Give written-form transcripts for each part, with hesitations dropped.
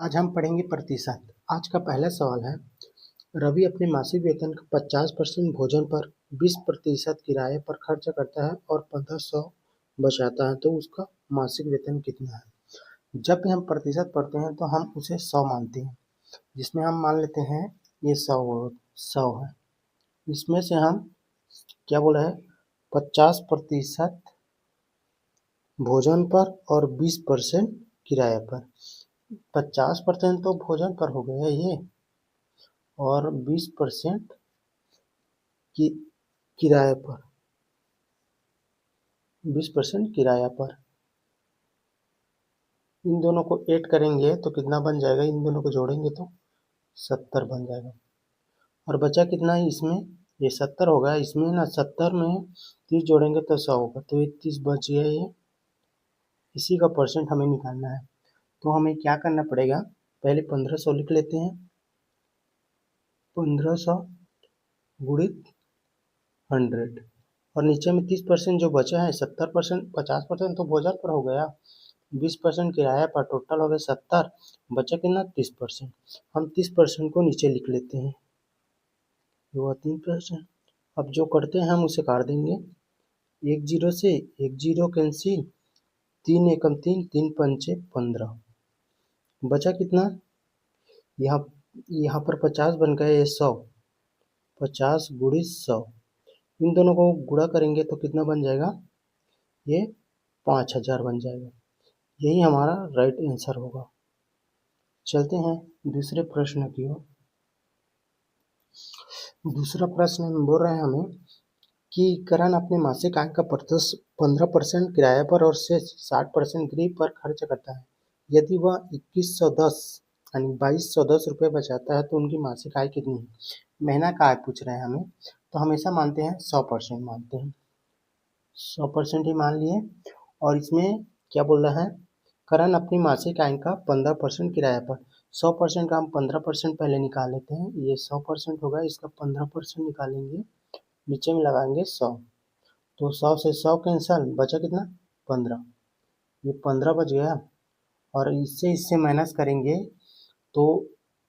आज हम पढ़ेंगे प्रतिशत। आज का पहला सवाल है, रवि अपने मासिक वेतन का 50% भोजन पर, 20% किराए पर खर्च करता है और 1500 बचाता है, तो उसका मासिक वेतन कितना है। जब भी हम प्रतिशत पढ़ते हैं तो हम उसे 100 मानते हैं, जिसमें हम मान लेते हैं ये 100 है। इसमें से हम क्या बोला है, 50% भोजन पर और 20% किराए पर। 50% तो भोजन पर हो गया ये, और 20% की किराए पर, 20% किराया पर। इन दोनों को ऐड करेंगे तो कितना बन जाएगा, इन दोनों को जोड़ेंगे तो 70 बन जाएगा। और बचा कितना है इसमें, ये 70 होगा। इसमें ना 70 में 30 जोड़ेंगे तो 100 होगा, तो ये 30 बच गया। ये इसी का परसेंट हमें निकालना है। तो हमें क्या करना पड़ेगा, पहले 1500 लिख लेते हैं। 1500 गुणित 100, और नीचे में 30% जो बचा है, 70%, 50% तो भोजन पर हो गया, 20% किराया पर, टोटल हो गया 70, बचा कितना 30%। हम 30% को नीचे लिख लेते हैं, ये हुआ 3%। अब जो करते हैं हम उसे काट देंगे, एक जीरो से एक जीरो कैंसिल, 3 एकम 3, 3 पंचे 15, बचा कितना, यहाँ यहाँ पर 50 बन गया, ये 100, 50 गुणित 100, इन दोनों को गुणा करेंगे तो कितना बन जाएगा, ये 5000 बन जाएगा। यही हमारा राइट आंसर होगा। चलते हैं दूसरे प्रश्न की ओर। दूसरा प्रश्न में बोल रहे हैं हमें कि करण अपने मासिक आय का 15% किराए पर और शेष 60% गृह पर खर्च करता है। यदि वह 2110 यानी 2210 रुपये बचाता है तो उनकी मासिक आय कितनी है। महीना का आय पूछ रहे हैं हमें, तो हमेशा मानते हैं 100% मानते हैं, 100% ही मान लिए। और इसमें क्या बोल रहा है, करण अपनी मासिक आय का 15% किराए पर, 100% का हम 15% पहले निकाल लेते हैं, ये 100% होगा, इसका 15% निकालेंगे, नीचे में लगाएंगे 100, तो 100 से 100 कैंसल, बचा कितना 15, ये 15 बच गया। और इससे माइनस करेंगे तो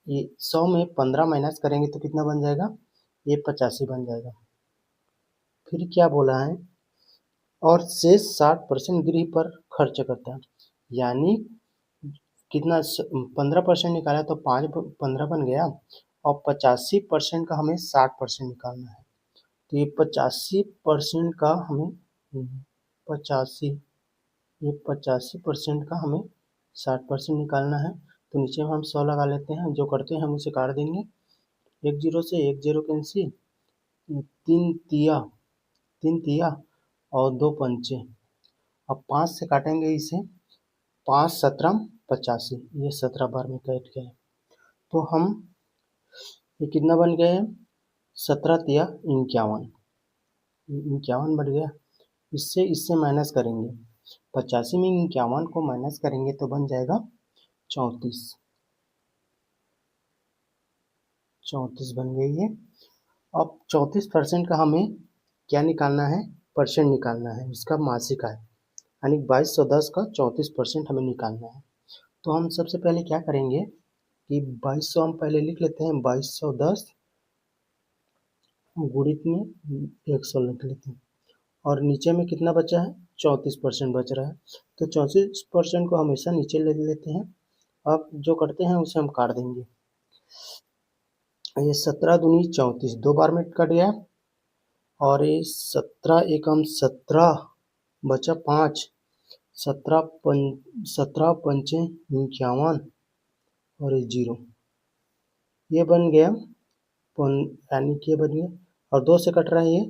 ये 100 में 15 माइनस करेंगे तो कितना बन जाएगा, ये 85 बन जाएगा। फिर क्या बोला है, और शेष 60% गृह पर खर्च करता है, यानी कितना 15% निकाला तो 15 बन गया, और 85% का हमें 60% निकालना है। तो ये 85% का हमें 85 ये 85% का हमें 60% निकालना है। तो नीचे में हम 100 लगा लेते हैं, जो करते हैं हम उसे काट देंगे, एक जीरो से एक जीरो कैंसिल, तीन तिया और 2 पंचे। अब 5 से काटेंगे इसे, 5 17 85, ये 17 बार में कट गए, तो हम ये कितना बन गए, 17 तिया 51, 51 बढ़ गया। इससे माइनस करेंगे, 85 में 51 को माइनस करेंगे तो बन जाएगा 34, 34 बन गई है। अब 34% का हमें क्या निकालना है, परसेंट निकालना है, इसका मासिक आय, यानी 2210 का 34% हमें निकालना है। तो हम सबसे पहले क्या करेंगे कि 2200 हम पहले लिख लेते हैं, 2210 गुणित में 100 लिख लेते हैं, और नीचे में कितना बचा है, 34% बच रहा है, तो 34% को हमेशा नीचे ले लेते हैं। अब जो करते हैं उसे हम काट देंगे, ये 17 दूनी 34, 2 बार में कट गया, और ये 17 एकम 17 बचा 5, 17 पंचे 51, और ये 0, ये बन गया यानी कि ये बन गया, और 2 से कट रहा है, ये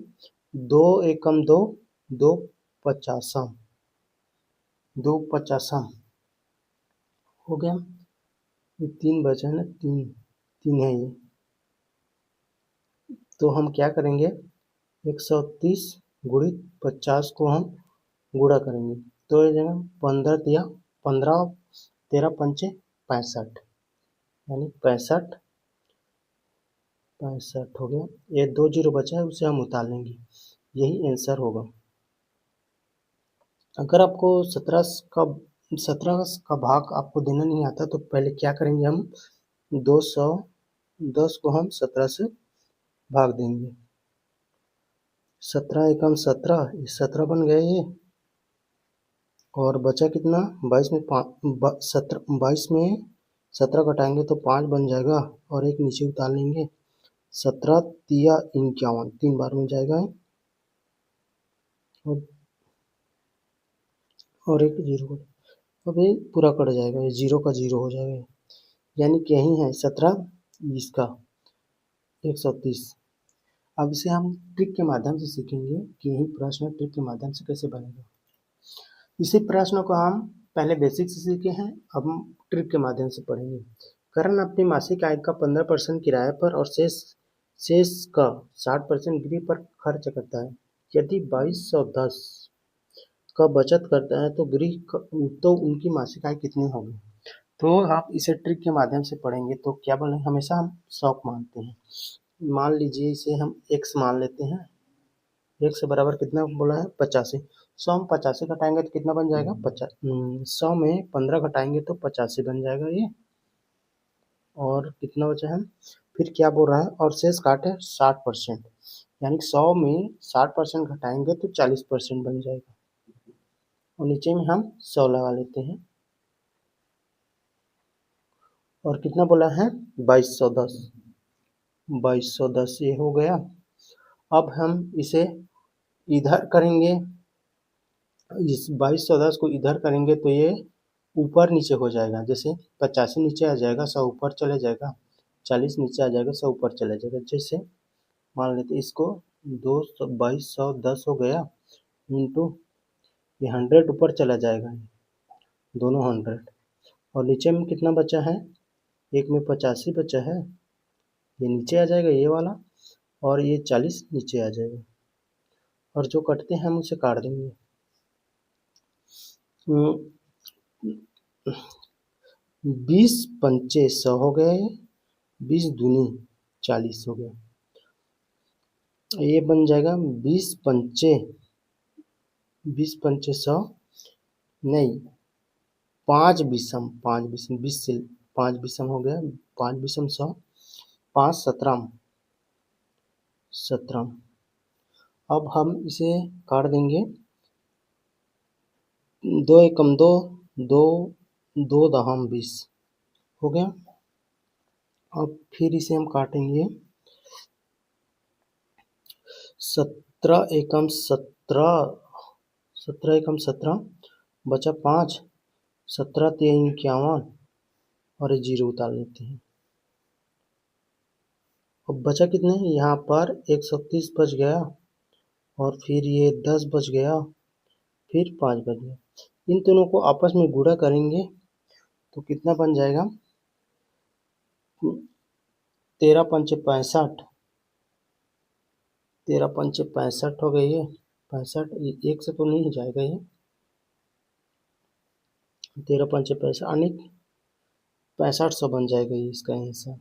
2 एकम 2, 2 50, 2 50 हो गया। ये 3 बचा है ना, 3 है ये, तो हम क्या करेंगे, 130 गुणित 50 को हम गुणा करेंगे, तो ये जगह 15 दिया, 15 13 पंचे 65, यानी 65 हो गया। ये 2 जीरो बचा है, उसे हम उतार लेंगे, यही आंसर होगा। अगर आपको 17 का 17 का भाग आपको देना नहीं आता तो पहले क्या करेंगे हम 210 को हम 17 से भाग देंगे। 17 एकम 17, 17 बन गया ये, और बचा कितना 22 में 22 में 17 घटाएंगे तो 5 बन जाएगा और एक नीचे उतार लेंगे। 17 तिया 51, 3 बार में जाएगा और एक जीरो, अब ये पूरा कट जाएगा, ये जीरो का जीरो हो जाएगा, यानी कि यही है 17 इसका 130। अब इसे हम ट्रिक के माध्यम से सीखेंगे कि यही प्रश्न ट्रिक के माध्यम से कैसे बनेगा। इसी प्रश्न को हम पहले बेसिक से सीखे हैं, अब हम ट्रिक के माध्यम से पढ़ेंगे। करण अपनी मासिक आय का 15% किराए पर और शेष का 60% गृह पर खर्च करता है। यदि 2210 का बचत करता है तो उनकी मासिक आय कितनी होगी। तो आप इसे ट्रिक के माध्यम से पढ़ेंगे तो क्या बोले, हमेशा हम 100 मानते हैं। मान लीजिए इसे हम x मान लेते हैं, x बराबर कितना बोला है 85। 100 में 85 घटाएंगे तो कितना बन जाएगा 100 में 15 घटाएंगे तो 85 बन जाएगा ये, और कितना बचा है फिर क्या बोल रहा है, और शेष काटे 60%, यानी 100 में 60% घटाएंगे तो 40% बन जाएगा, और नीचे में हम 100 लगा लेते हैं, और कितना बोला है 2210, 2210 ये हो गया। अब हम इसे इधर करेंगे, इस 2210 को इधर करेंगे तो ये ऊपर नीचे हो जाएगा, जैसे 85 नीचे आ जाएगा 100 ऊपर चले जाएगा, 40 नीचे आ जाएगा 100 ऊपर चला जाएगा। जैसे मान लेते इसको 2210 हो गया इंटू ये 100 ऊपर चला जाएगा, दोनों 100, और नीचे में कितना बचा है, एक में 85 बचा है, ये नीचे आ जाएगा ये वाला, और ये 40 नीचे आ जाएगा, और जो कटते हैं हम उसे काट देंगे। 20 पंचे 100 हो गए, 20 दूनी 40 हो गया, ये बन जाएगा 20 पंचे 100 नहीं, 5 विषम 20 से 5 विषम हो गया, 5 विषम 100, 5 17। अब हम इसे काट देंगे, 2 एकम 2, 2 दहम 20 हो गया। अब फिर इसे हम काटेंगे, 17 एकम 17, 17 एकम 17 बचा 5, 17 तिया 51, और ये जीरो उतार लेते हैं। अब बचा कितने, यहाँ पर 130 बच गया, और फिर ये 10 बच गया, फिर 5 बच गया। इन दोनों को आपस में गुणा करेंगे तो कितना बन जाएगा, 13 पंचे 65, 13 पंचे 65 हो गई है, 65 एक से तो नहीं जाएगा ये, 13 पंचे 65 अनेक 6500 बन जाएगा ये इसका आंसर।